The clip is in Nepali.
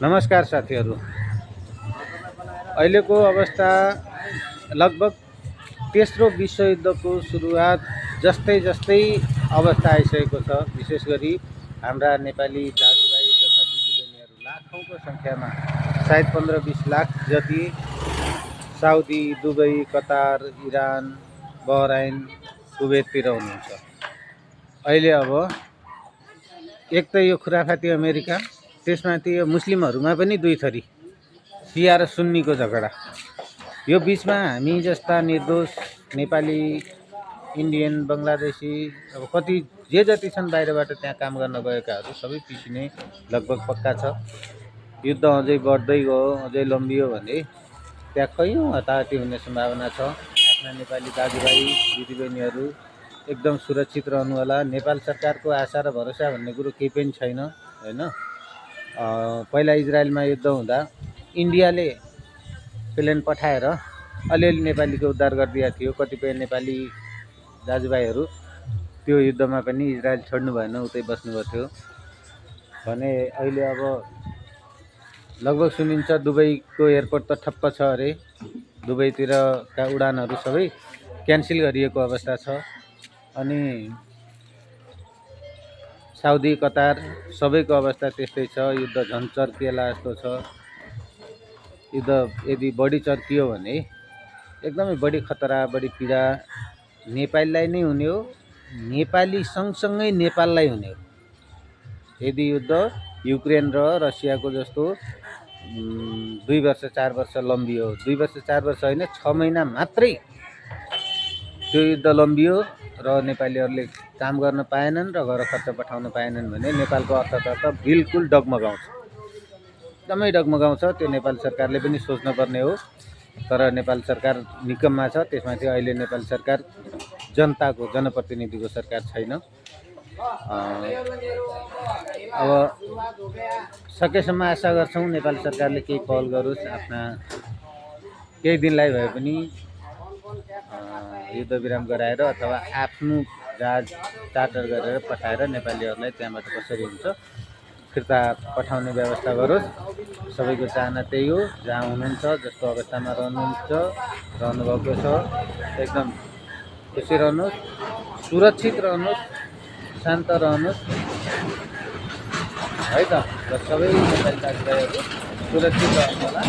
नमस्कार साथीहरू। अहिलेको अवस्था लगभग तेस्रो विश्वयुद्धको सुरुवात जस्तै जस्तै अवस्था आइसकेको छ। विशेष गरी हाम्रा नेपाली दाजुभाइ तथा दिदीबहिनीहरू लाखौँको सङ्ख्यामा, सायद 15-20 लाख जति Saudi, Dubai, Qatar, Iran, Bahrain, कुवेततिर हुनुहुन्छ। अहिले अब एक त यो खुराफाती अमेरिका, त्यसमाथि यो मुस्लिमहरूमा पनि दुई थरी, सिया र सुन्नीको झगडा। यो बिचमा हामी जस्ता निर्दोष नेपाली, इन्डियन, बङ्गलादेशी, अब कति जे जति छन् बाहिरबाट त्यहाँ काम गर्न गएकाहरू सबै पिसिने लगभग पक्का छ। युद्ध अझै बढ्दै गयो, अझै लम्बियो भने त्यहाँ कैयौँ हताहती हुने सम्भावना छ। आफ्ना नेपाली दाजुभाइ दिदीबहिनीहरू एकदम सुरक्षित रहनु होला। नेपाल सरकारको आशा र भरोसा भन्ने कुरो केही पनि छैन, होइन। पहिला इजरायलमा युद्ध हुँदा इन्डियाले प्लेन पठाएर अलिअलि नेपालीको उद्धार गरिदिएको थियो। कतिपय नेपाली दाजुभाइहरू त्यो युद्धमा पनि इजरायल छोड्नु भएन, उतै बस्नुभएको थियो भने अहिले अब लगभग सुनिन्छ दुबईको एयरपोर्ट त ठप्प छ अरे। दुबईतिरका उडानहरू सबै क्यान्सल गरिएको अवस्था छ। अनि साउदी, कतार सबैको अवस्था त्यस्तै छ। युद्ध झन् चर्किएला जस्तो छ। युद्ध यदि बढी चर्कियो भने एकदमै बढी खतरा, बढी पीडा नेपालीलाई नै हुने हो, नेपाली सँगसँगै नेपाललाई हुने हो। यदि युद्ध युक्रेन र रसियाको जस्तो 2 वर्ष 4 वर्ष लम्बियो, 2 वर्ष 4 वर्ष होइन, 6 महिना मात्रै त्यो युद्ध लम्बियो र नेपालीहरूले काम गर्न पाएनन् र घर खर्च पठाउन पाएनन् भने नेपालको अर्थतन्त्र बिल्कुल डगमगाउँछ, एकदमै डगमगाउँछ। त्यो नेपाल सरकारले पनि सोच्नुपर्ने हो। तर नेपाल सरकार निकम्मा छ। त्यसमाथि अहिले नेपाल सरकार जनताको, जनप्रतिनिधिको सरकार छैन। अब सकेसम्म आशा गर्छौँ नेपाल सरकारले केही पहल गरोस्। आफ्ना केही दिनलाई भए पनि युद्धविराम गराएर अथवा आफ्नो जहाज चार्टर गरेर पठाएर नेपालीहरूलाई त्यहाँबाट कसरी हुन्छ फिर्ता पठाउने व्यवस्था गरोस्। सबैको चाहना त्यही हो। जहाँ हुनुहुन्छ, जस्तो अवस्थामा रहनुभएको छ, एकदम खुसी रहनुहोस्, सुरक्षित रहनुहोस्, शान्त रहनुहोस्, है त। र सबै नेपाली दाजुभाइहरू सुरक्षित रहनु होला।